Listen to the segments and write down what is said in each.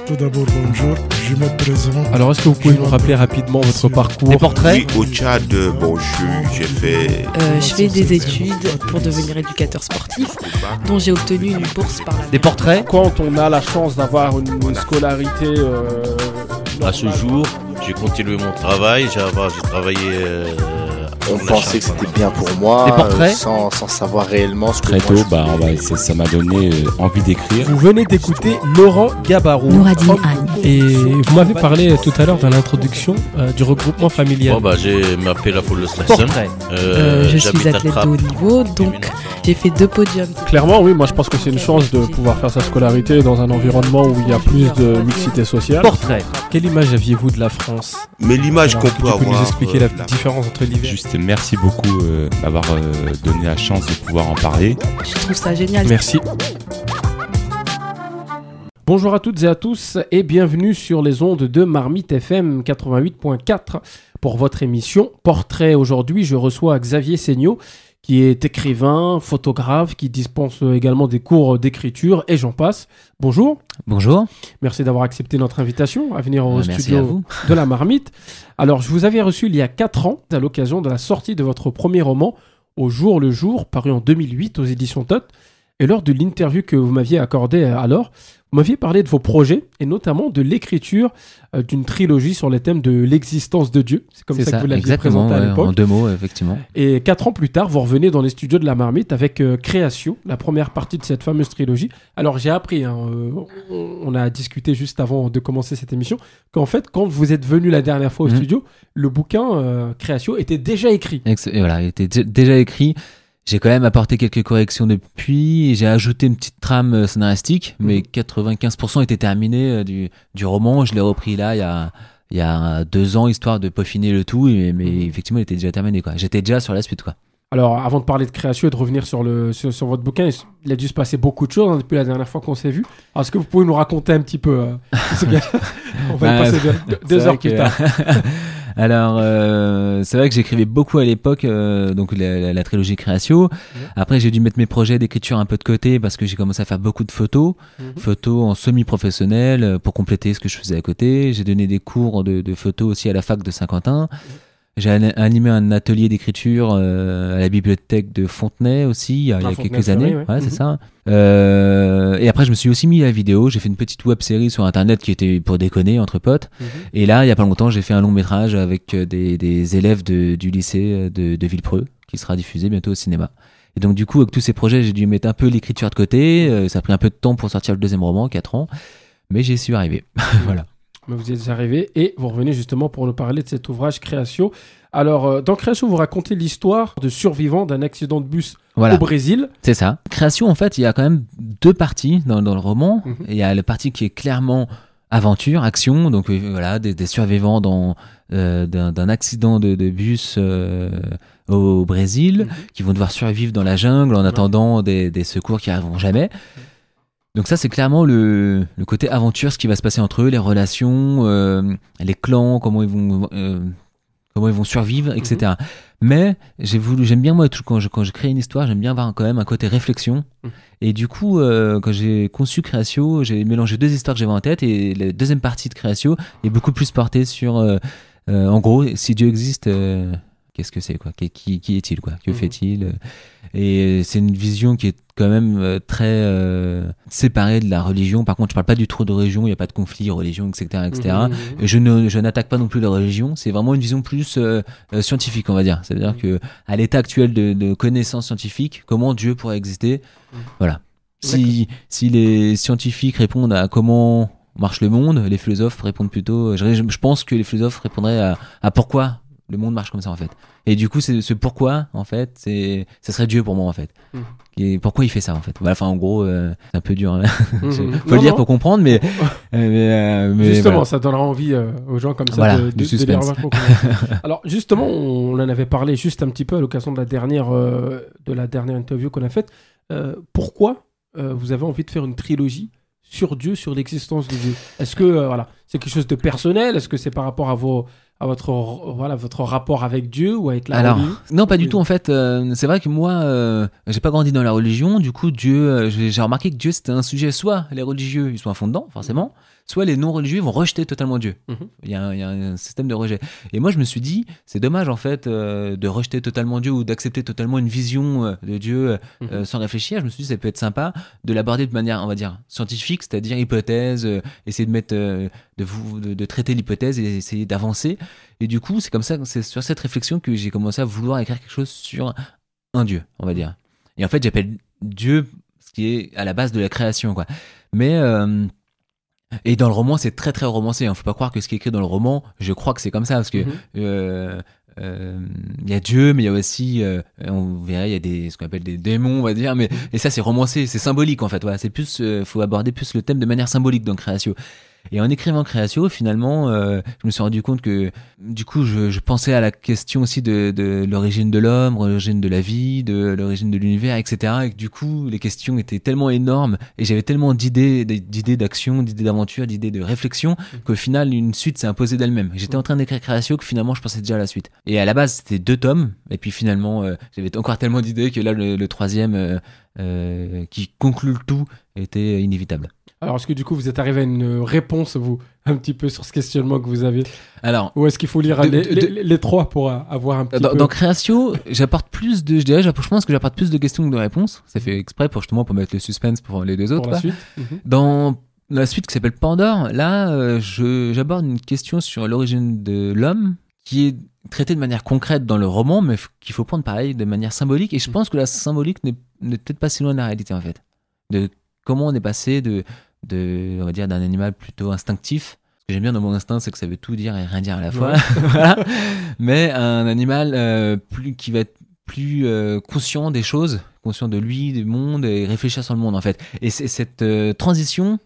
Tout d'abord, bonjour, je me présente. Alors, est-ce que vous pouvez nous rappeler rapidement votre parcours? Des portraits? Oui, au Tchad, j'ai fait... Je fais des études pour devenir éducateur sportif, dont j'ai obtenu une bourse par la... Des portraits? Quand on a la chance d'avoir une scolarité... À ce jour, j'ai continué mon travail, j'ai travaillé... On pensait que c'était bien pour moi, Des portraits sans savoir réellement ce que Très moi tôt, je faisais. ça m'a donné envie d'écrire. Vous venez d'écouter Laurent Gabarou. Nouradine Anne. Et vous m'avez parlé tout à l'heure dans l'introduction du regroupement familial. J'ai m'appelé la foule de Slasson. Portrait. Je suis athlète de haut niveau, donc j'ai fait 2 podiums. Clairement, oui, moi je pense que c'est une chance de pouvoir faire sa scolarité dans un environnement où il y a plus de mixité sociale. Portrait. Quelle image aviez-vous de la France? Mais l'image qu'on peut Tu peux avoir... nous expliquer la différence entre l'hiver? Juste merci beaucoup d'avoir donné la chance de pouvoir en parler. Je trouve ça génial. Merci. Bonjour à toutes et à tous et bienvenue sur les ondes de Marmite FM 88.4 pour votre émission Portrait. Aujourd'hui, je reçois Xavier Seigneau qui est écrivain, photographe, qui dispense également des cours d'écriture et j'en passe. Bonjour. Bonjour. Merci d'avoir accepté notre invitation à venir au Merci à studio vous. de la Marmite. Alors, je vous avais reçu il y a 4 ans à l'occasion de la sortie de votre premier roman Au jour le jour, paru en 2008 aux éditions Tot. Et lors de l'interview que vous m'aviez accordée alors, vous m'aviez parlé de vos projets et notamment de l'écriture d'une trilogie sur les thèmes de l'existence de Dieu. C'est comme ça que vous l'aviez présenté à l'époque. En 2 mots, effectivement. Et 4 ans plus tard, vous revenez dans les studios de la Marmite avec Créatio, la première partie de cette fameuse trilogie. Alors j'ai appris, on a discuté juste avant de commencer cette émission, qu'en fait, quand vous êtes venu la dernière fois au studio, le bouquin Créatio était déjà écrit. Et voilà, il était déjà écrit. J'ai quand même apporté quelques corrections depuis, j'ai ajouté une petite trame scénaristique, mais 95% était terminé du roman. Je l'ai repris là il y a 2 ans, histoire de peaufiner le tout, mais effectivement il était déjà terminé, quoi. J'étais déjà sur la suite, quoi. Alors, avant de parler de Créatio et de revenir sur votre bouquin, il a dû se passer beaucoup de choses depuis la dernière fois qu'on s'est vu. Alors, est-ce que vous pouvez nous raconter un petit peu On va y passer 2 heures plus tard. Alors, c'est vrai que j'écrivais beaucoup à l'époque, donc la trilogie Créatio. Après, j'ai dû mettre mes projets d'écriture un peu de côté parce que j'ai commencé à faire beaucoup de photos, photos en semi-professionnel pour compléter ce que je faisais à côté. J'ai donné des cours de photos aussi à la fac de Saint-Quentin. J'ai animé un atelier d'écriture à la bibliothèque de Fontenay aussi il y a quelques années. Ouais, c'est ça. Et après, je me suis aussi mis à la vidéo. J'ai fait une petite web série sur Internet qui était pour déconner entre potes. Et là, il y a pas longtemps, j'ai fait un long métrage avec des élèves du lycée de Villepreux qui sera diffusé bientôt au cinéma. Et donc, du coup, avec tous ces projets, j'ai dû mettre un peu l'écriture de côté. Ça a pris un peu de temps pour sortir le 2e roman, 4 ans. Mais j'y suis arrivé. Voilà. Vous êtes arrivé et vous revenez justement pour nous parler de cet ouvrage Créatio. Alors, dans Créatio, vous racontez l'histoire de survivants d'un accident de bus au Brésil. C'est ça. Créatio, en fait, il y a quand même 2 parties dans le roman. Il y a la partie qui est clairement aventure, action, donc voilà, des survivants d'un accident de bus au Brésil qui vont devoir survivre dans la jungle en attendant des secours qui n'arriveront jamais. Donc ça, c'est clairement le côté aventure, ce qui va se passer entre eux, les relations, les clans, comment ils vont survivre, etc. Mais j'aime bien, moi, quand je crée une histoire, j'aime bien avoir quand même un côté réflexion. Et du coup, quand j'ai conçu Créatio, j'ai mélangé 2 histoires que j'avais en tête, et la 2e partie de Créatio est beaucoup plus portée sur, en gros, si Dieu existe... qu'est-ce que c'est, quoi? Qui est-il, quoi? Que fait-il? Et c'est une vision qui est quand même très séparée de la religion. Par contre, je parle pas du tout de religion, il n'y a pas de conflit, religion, etc. Et je n'attaque pas non plus la religion. C'est vraiment une vision plus scientifique, on va dire. C'est-à-dire que à l'état actuel de connaissances scientifiques, comment Dieu pourrait exister? Voilà. Si les scientifiques répondent à comment marche le monde, les philosophes répondent plutôt... Je pense que les philosophes répondraient à pourquoi le monde marche comme ça, en fait. Et du coup, c'est ce pourquoi, en fait, ça serait Dieu pour moi, en fait. Et pourquoi il fait ça, en fait. Enfin, en gros, c'est un peu dur. Faut le dire pour comprendre, mais justement, voilà. Ça donnera envie aux gens comme ça voilà, de suspense. Alors, justement, on en avait parlé juste un petit peu à l'occasion de la dernière interview qu'on a faite. Pourquoi vous avez envie de faire une trilogie sur Dieu, sur l'existence de Dieu? Est-ce que c'est quelque chose de personnel? Est-ce que c'est par rapport à à votre rapport avec Dieu ou avec la Alors, religion? non, pas du tout en fait. C'est vrai que moi, j'ai pas grandi dans la religion. Du coup, Dieu, j'ai remarqué que Dieu c'était un sujet. Soit les religieux ils sont à fond dedans, forcément. Soit les non-religieux vont rejeter totalement Dieu. Mhm. Il y a un système de rejet. Et moi, je me suis dit, c'est dommage en fait de rejeter totalement Dieu ou d'accepter totalement une vision de Dieu sans réfléchir. Je me suis dit, ça peut être sympa de l'aborder de manière, on va dire, scientifique, c'est-à-dire hypothèse, essayer de mettre, de traiter l'hypothèse et essayer d'avancer. Et du coup, c'est comme ça, c'est sur cette réflexion que j'ai commencé à vouloir écrire quelque chose sur un Dieu, on va dire. Et en fait, j'appelle Dieu ce qui est à la base de la création, quoi. Mais et dans le roman, c'est très très romancé. Faut pas croire que ce qui est écrit dans le roman, je crois que c'est comme ça, parce que il y a Dieu, mais il y a aussi, on verrait, il y a ce qu'on appelle des démons, on va dire. Mais et ça, c'est romancé, c'est symbolique en fait. Voilà, c'est plus, faut aborder plus le thème de manière symbolique dans Créatio. Et en écrivant Créatio, finalement, je me suis rendu compte que, du coup, je pensais à la question aussi de l'origine de l'homme, l'origine de la vie, de l'origine de l'univers, etc. Et que du coup, les questions étaient tellement énormes et j'avais tellement d'idées d'action, d'idées d'aventure, d'idées de réflexion qu'au final, une suite s'est imposée d'elle-même. J'étais en train d'écrire Créatio que finalement, je pensais déjà à la suite. Et à la base, c'était 2 tomes. Et puis finalement, j'avais encore tellement d'idées que là, le troisième, qui conclut le tout, était inévitable. Alors, est-ce que du coup, vous êtes arrivé à une réponse, vous, un petit peu sur ce questionnement que vous avez? Alors, ou est-ce qu'il faut lire les 3 pour avoir un petit peu... Dans Créatio, j'apporte plus de... Je pense que j'apporte plus de questions que de réponses. C'est fait exprès pour mettre le suspense pour les 2 autres. Pour la suite. Dans la suite qui s'appelle Pandore, là, j'aborde une question sur l'origine de l'homme qui est traitée de manière concrète dans le roman, mais qu'il faut prendre pareil de manière symbolique. Et je pense que la symbolique n'est peut-être pas si loin de la réalité, en fait. De comment on est passé on va dire, d'un animal plutôt instinctif. Ce que j'aime bien dans mon instinct, c'est que ça veut tout dire et rien dire à la fois. Voilà. Mais un animal qui va être plus conscient des choses, conscient de lui, du monde, et réfléchir sur le monde, en fait. Et c'est cette transition,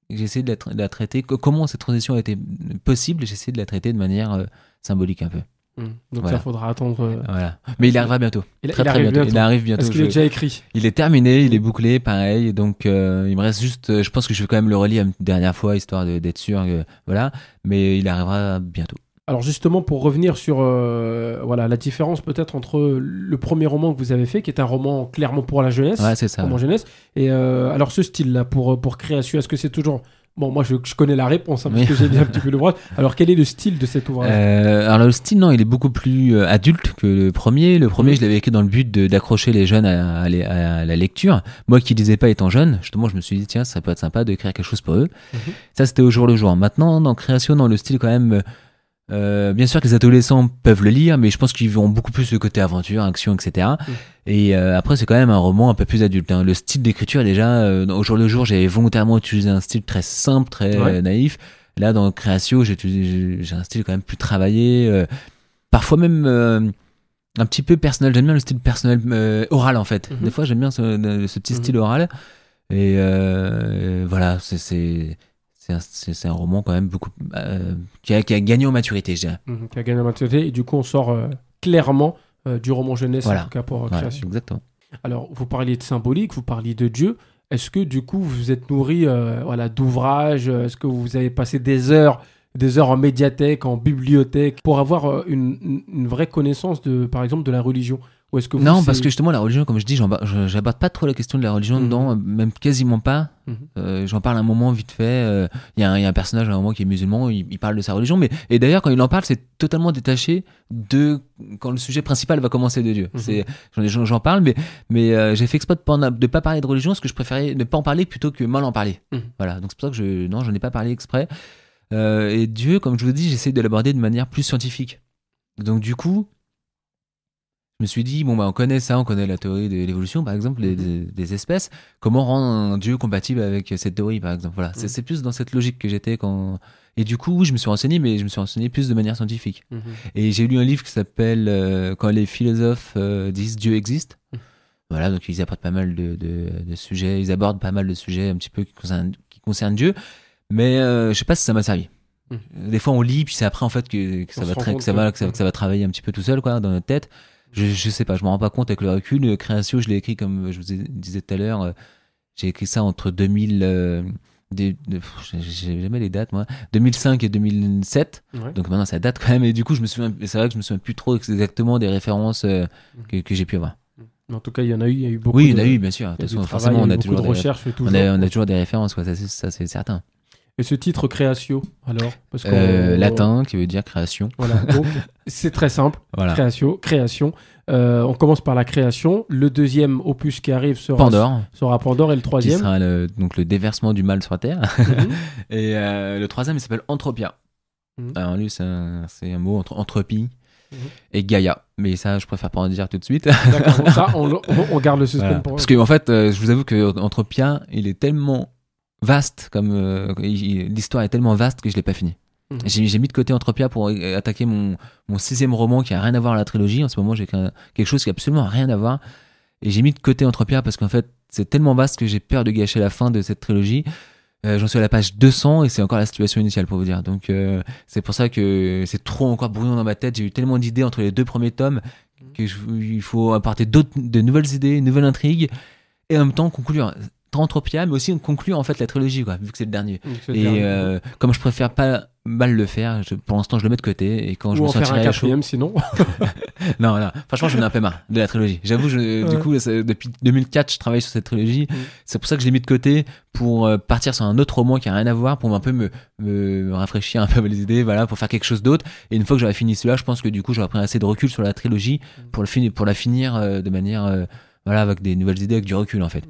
j'ai essayé de la traiter. Comment cette transition a été possible, j'ai essayé de la traiter de manière symbolique un peu. Donc voilà. Ça, faudra attendre. Voilà. Mais il arrivera bientôt. Très arrive bientôt. Il arrive bientôt. Est-ce qu'il est déjà écrit? Il est terminé, il est bouclé, pareil. Donc il me reste juste, je pense que je vais quand même le relire une dernière fois, histoire d'être sûr. Voilà. Mais il arrivera bientôt. Alors justement, pour revenir sur la différence peut-être entre le premier roman que vous avez fait, qui est un roman clairement pour la jeunesse, ouais, c'est ça, roman jeunesse, et alors ce style-là pour Créatio, est-ce que c'est toujours... Bon, moi je connais la réponse parce que j'ai lu un petit peu l'ouvrage. Alors quel est le style de cet ouvrage? Alors le style, non, il est beaucoup plus adulte que le premier. Le premier, je l'avais écrit dans le but d'accrocher les jeunes à la lecture. Moi qui lisais pas étant jeune, justement, je me suis dit tiens, ça peut être sympa d'écrire quelque chose pour eux. Ça, c'était au jour le jour. Maintenant, dans Créatio, dans le style quand même... bien sûr que les adolescents peuvent le lire, mais je pense qu'ils verront beaucoup plus le côté aventure, action, etc. Et après, c'est quand même un roman un peu plus adulte. Le style d'écriture, déjà, au jour le jour, j'avais volontairement utilisé un style très simple, très naïf. Là, dans Créatio, j'ai un style quand même plus travaillé, parfois même un petit peu personnel. J'aime bien le style personnel oral, en fait. Des fois, j'aime bien ce petit style oral. Et voilà, c'est un roman quand même beaucoup qui a gagné en maturité, je dirais. Qui a gagné en maturité, et du coup on sort clairement du roman jeunesse, voilà. En tout cas pour Créatio. Exactement. Alors vous parliez de symbolique, vous parliez de Dieu. Est-ce que du coup vous êtes nourri d'ouvrages? Est-ce que vous avez passé des heures en médiathèque, en bibliothèque, pour avoir une vraie connaissance par exemple de la religion? Ou est-ce que non, parce que justement la religion, comme je dis, j'aborde pas trop la question de la religion dedans, même quasiment pas. J'en parle un moment vite fait. Il y a un personnage à un moment qui est musulman, il parle de sa religion, et d'ailleurs quand il en parle, c'est totalement détaché de quand le sujet principal va commencer de Dieu. J'en parle, mais j'ai fait exprès de pas parler de religion, parce que je préférais ne pas en parler plutôt que mal en parler. Voilà, donc c'est pour ça que j'en ai pas parlé exprès. Et Dieu, comme je vous dis, j'essaie de l'aborder de manière plus scientifique. Donc du coup, je me suis dit, on connaît ça, on connaît la théorie de l'évolution, par exemple, des espèces. Comment rendre un Dieu compatible avec cette théorie, par exemple? Voilà, c'est plus dans cette logique que j'étais quand... Et du coup, je me suis renseigné, mais je me suis renseigné plus de manière scientifique. Et j'ai lu un livre qui s'appelle Quand les philosophes disent Dieu existe. Voilà, donc ils apportent pas mal de sujets, ils abordent pas mal de sujets un petit peu qui concernent Dieu. Mais je sais pas si ça m'a servi. Des fois, on lit, puis c'est après, en fait, que ça va travailler un petit peu tout seul, quoi, dans notre tête. Je sais pas, je me rends pas compte avec le recul. Créatio, je l'ai écrit comme je vous disais tout à l'heure. J'ai écrit ça entre 2000 j'ai jamais les dates moi, 2005 et 2007. Ouais. Donc maintenant ça date quand même, et du coup c'est vrai que je me souviens plus trop exactement des références que j'ai pu avoir. Mais en tout cas, il y a eu beaucoup. Oui, il y en a eu, bien sûr. De il y a toute façon, du forcément, travail, on a beaucoup toujours de recherches et tout. on a toujours des références, quoi. Ça, c'est certain. Et ce titre Créatio, alors parce qu'on- Latin, qui veut dire création. Voilà, donc c'est très simple. Voilà. Création. On commence par la création. Le deuxième opus qui arrive sera Pandore, et le Qui troisième. sera donc le déversement du mal sur la Terre. Mhm. Et le troisième, il s'appelle Entropia. Mhm. Alors lui, c'est un mot entre entropie Mhm. et Gaïa. Mais ça, je préfère pas en dire tout de suite. D'accord, donc ça, on garde le suspense Voilà. pour Parce que en fait, je vous avoue que Entropia, il est tellement vaste, comme l'histoire est tellement vaste que je l'ai pas fini. Mhm. J'ai mis de côté Entropia pour attaquer mon 6e roman qui a rien à voir à la trilogie. En ce moment, j'ai quelque chose qui a absolument rien à voir. Et j'ai mis de côté Entropia parce qu'en fait, c'est tellement vaste que j'ai peur de gâcher la fin de cette trilogie. J'en suis à la page 200 et c'est encore la situation initiale pour vous dire. Donc c'est pour ça que c'est trop encore brouillon dans ma tête. J'ai eu tellement d'idées entre les 2 premiers tomes qu'il faut apporter de nouvelles idées, une nouvelle intrigue, et en même temps conclure Entropia, mais aussi conclure en fait la trilogie, quoi, vu que c'est le dernier. Comme je préfère pas mal le faire, pour l'instant je le mets de côté, et quand je Ou me en faire un sentirai chaud... 4e sinon. non, franchement j'en ai un peu marre de la trilogie. J'avoue, du coup depuis 2004 je travaille sur cette trilogie. C'est pour ça que je l'ai mis de côté, pour partir sur un autre roman qui a rien à voir, pour un peu me rafraîchir un peu les idées, voilà, pour faire quelque chose d'autre. Et une fois que j'aurai fini celui-là, je pense que du coup j'aurai pris assez de recul sur la trilogie pour la finir de manière voilà, avec des nouvelles idées, avec du recul en fait.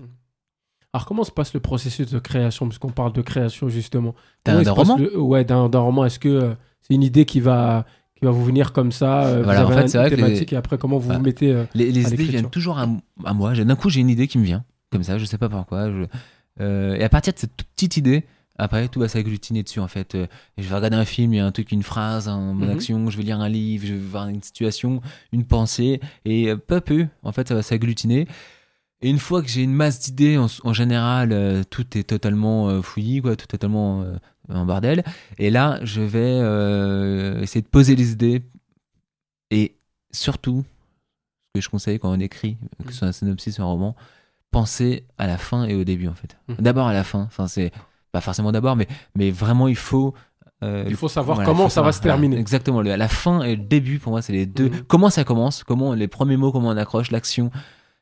Alors, comment se passe le processus de création, parce qu'on parle de création justement. D'un roman Ouais, d'un roman. Est-ce que c'est une idée qui va vous venir comme ça Voilà, vous en avez fait, c'est vrai que thématique, et après comment vous vous mettez les idées l'écriture. viennent toujours à moi. D'un coup, j'ai une idée qui me vient comme ça, je sais pas pourquoi. Et à partir de cette toute petite idée, après tout va s'agglutiner dessus en fait. Je vais regarder un film, il y a un truc, une phrase, une action, je vais lire un livre, je vais voir une situation, une pensée, et peu à peu en fait ça va s'agglutiner. Et une fois que j'ai une masse d'idées, en général, tout est totalement fouillis, quoi, tout est totalement en bordel. Et là, je vais essayer de poser les idées. Et surtout, ce que je conseille quand on écrit, que ce soit un synopsis ou un roman, penser à la fin et au début, en fait. D'abord à la fin. Enfin, c'est pas forcément d'abord, mais vraiment, il faut savoir comment ça va se terminer. Exactement. La fin et le début, pour moi, c'est les deux. Comment ça commence, comment les premiers mots, comment on accroche l'action,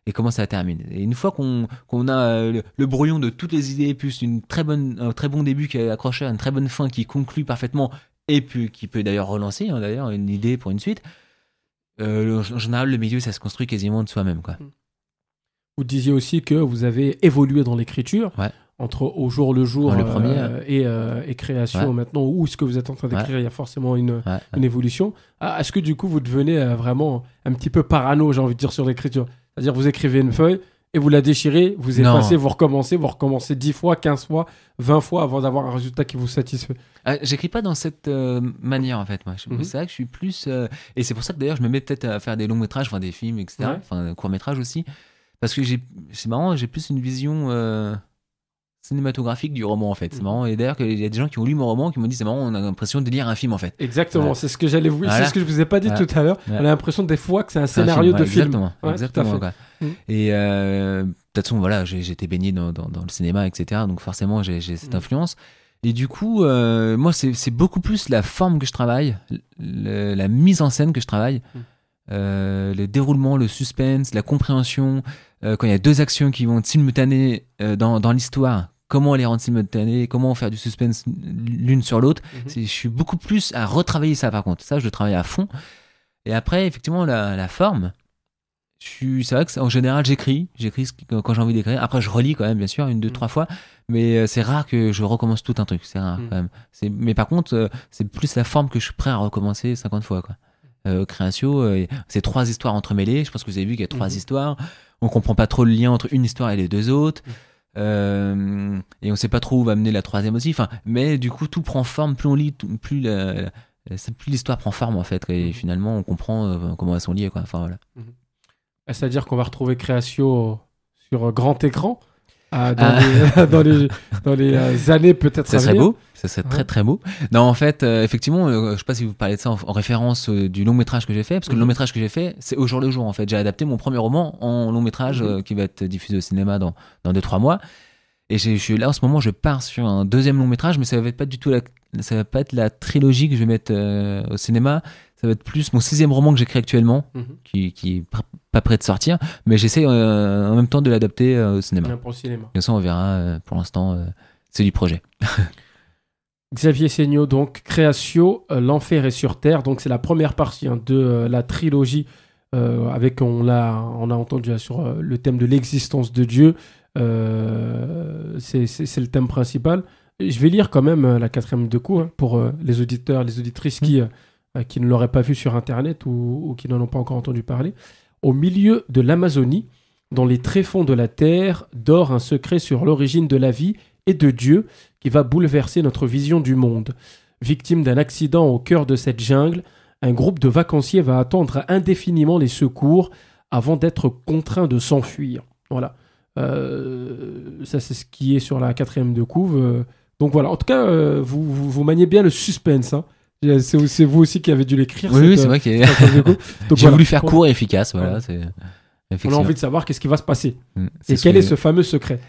et comment ça termine. Et une fois qu'on a le brouillon de toutes les idées, plus un très bon début qui est accroché à une très bonne fin qui conclut parfaitement, et puis qui peut d'ailleurs relancer d'ailleurs une idée pour une suite, en général, le milieu, ça se construit quasiment de soi-même, quoi. Vous disiez aussi que vous avez évolué dans l'écriture, entre au jour le jour le premier, et création maintenant, où ce que vous êtes en train d'écrire, il y a forcément une évolution. Est-ce que du coup, vous devenez vraiment un petit peu parano, j'ai envie de dire, sur l'écriture ? C'est-à-dire, vous écrivez une feuille et vous la déchirez, vous effacez, vous recommencez 10 fois, 15 fois, 20 fois avant d'avoir un résultat qui vous satisfait. J'écris pas dans cette manière, en fait, moi. C'est vrai que je suis plus... Et c'est pour ça que d'ailleurs, je me mets peut-être à faire des longs métrages, enfin des films, etc. Enfin, courts métrages aussi. Parce que c'est marrant, j'ai plus une vision cinématographique du roman, en fait. C'est marrant. Et d'ailleurs, il y a des gens qui ont lu mon roman qui m'ont dit, c'est marrant, on a l'impression de lire un film, en fait. Exactement, c'est ce que j'allais vous... C'est ce que je vous ai pas dit tout à l'heure. On a l'impression des fois que c'est un scénario de film. Exactement. Quoi. Et de toute façon, voilà, j'ai été baigné dans le cinéma, etc. Donc forcément, j'ai cette influence. Et du coup, moi, c'est beaucoup plus la forme que je travaille, la mise en scène que je travaille, le déroulement, le suspense, la compréhension. Quand il y a 2 actions qui vont être simultanées dans l'histoire, comment les rendre simultanées, comment faire du suspense l'une sur l'autre. Je suis beaucoup plus à retravailler ça, par contre. Ça, je le travaille à fond. Et après, effectivement, la forme, c'est vrai qu'en général, j'écris quand j'ai envie d'écrire. Après, je relis quand même, bien sûr, 1, 2, 3 fois. Mais c'est rare que je recommence tout un truc. C'est rare, quand même. Mais par contre, c'est plus la forme que je suis prêt à recommencer 50 fois, quoi. Créatio, c'est 3 histoires entremêlées. Je pense que vous avez vu qu'il y a 3 histoires. On comprend pas trop le lien entre une histoire et les 2 autres. Et on sait pas trop où va mener la 3e aussi. Enfin, mais du coup, tout prend forme. Plus on lit, plus l'histoire prend forme, en fait. Et finalement, on comprend comment elles sont liées, quoi. Enfin, voilà. C'est-à-dire qu'on va retrouver Créatio sur grand écran dans les années peut-être ça à serait venir. beau, ça serait très très beau. Non, en fait, effectivement, je sais pas si vous parlez de ça en référence du long métrage que j'ai fait, parce que le long métrage que j'ai fait, c'est au jour le jour, en fait. J'ai adapté mon premier roman en long métrage qui va être diffusé au cinéma dans 2-3 mois. Et je suis là en ce moment, je pars sur un deuxième long métrage, mais ça va pas être la trilogie que je vais mettre au cinéma. Ça va être plus mon 6e roman que j'écris actuellement, qui est pas prêt de sortir, mais j'essaie en même temps de l'adapter au cinéma. Bien pour le cinéma. Comme ça, on verra. Pour l'instant, c'est du projet. Xavier Seigno, donc Créatio, l'enfer est sur terre. Donc c'est la première partie de la trilogie. Avec on a entendu sur le thème de l'existence de Dieu. C'est le thème principal. Je vais lire quand même la 4e de coup pour les auditeurs, les auditrices qui ne l'auraient pas vu sur Internet ou qui n'en ont pas encore entendu parler. Au milieu de l'Amazonie, dans les tréfonds de la terre, dort un secret sur l'origine de la vie et de Dieu qui va bouleverser notre vision du monde. Victime d'un accident au cœur de cette jungle, un groupe de vacanciers va attendre indéfiniment les secours avant d'être contraint de s'enfuir. Voilà. Ça, c'est ce qui est sur la 4e de couve. Donc voilà. En tout cas, vous maniez bien le suspense. Hein. C'est vous aussi qui avez dû l'écrire. Oui, c'est vrai que j'ai voulu faire court et efficace. Voilà, on a envie de savoir qu'est-ce qui va se passer. Et quel est ce fameux secret.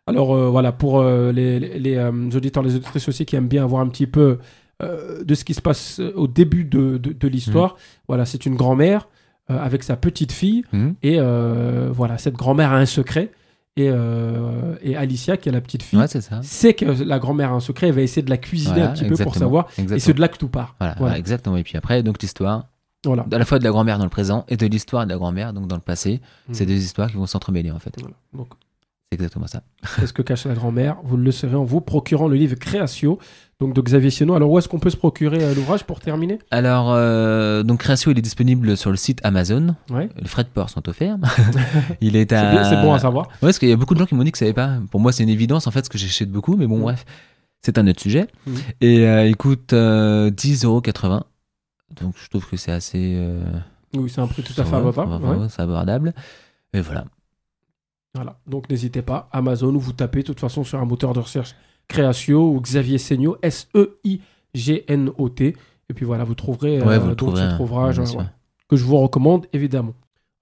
Alors voilà, pour les auditeurs, les auditrices aussi qui aiment bien avoir un petit peu de ce qui se passe au début de l'histoire. Voilà, c'est une grand-mère avec sa petite fille. Et voilà, cette grand-mère a un secret. Et Alicia, qui est la petite fille, sait que la grand-mère a un secret. Elle va essayer de la cuisiner un petit peu pour savoir. Et c'est de là que tout part. Voilà, exactement. Et puis après, donc l'histoire, à la fois de la grand-mère dans le présent et de l'histoire de la grand-mère donc dans le passé. C'est deux histoires qui vont s'entremêler en fait. Voilà. Donc, c'est exactement ça. Qu'est-ce que cache la grand-mère? Vous le saurez en vous procurant le livre Créatio, donc de Xavier Seigno. Alors où est-ce qu'on peut se procurer l'ouvrage pour terminer? Alors, donc Créatio, il est disponible sur le site Amazon. Ouais. Les frais de port sont offerts. Il est c'est bon à savoir. Ouais, parce qu'il y a beaucoup de gens qui m'ont dit que ça savait pas. Pour moi, c'est une évidence en fait, ce que j'achète beaucoup, mais bon, bref, c'est un autre sujet. Et il coûte 10,80 €. Donc je trouve que c'est assez. Oui, c'est un prix tout à fait abordable. C'est abordable. Et voilà. Voilà, donc n'hésitez pas, Amazon, où vous tapez de toute façon sur un moteur de recherche Créatio ou Xavier Seigno, S-E-I-G-N-O-T, et puis voilà, vous trouverez cet ouvrage que je vous recommande évidemment.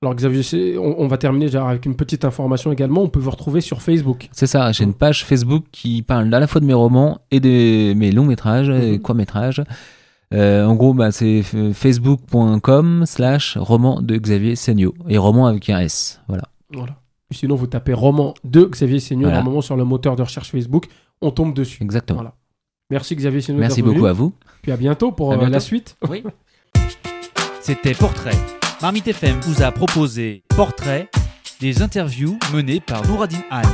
Alors Xavier, on va terminer déjà avec une petite information également, on peut vous retrouver sur Facebook. C'est ça, j'ai une page Facebook qui parle à la fois de mes romans et de mes longs métrages et courts-métrages. En gros, c'est facebook.com/roman de Xavier Seigno, et roman avec un S, voilà. Sinon, vous tapez roman de Xavier Seigno, normalement sur le moteur de recherche Facebook, on tombe dessus. Exactement. Voilà. Merci Xavier Seigno. Merci beaucoup à vous. Puis à bientôt pour la suite. Oui. C'était Portrait. Marmite FM vous a proposé Portrait, des interviews menées par Nouradine Anne.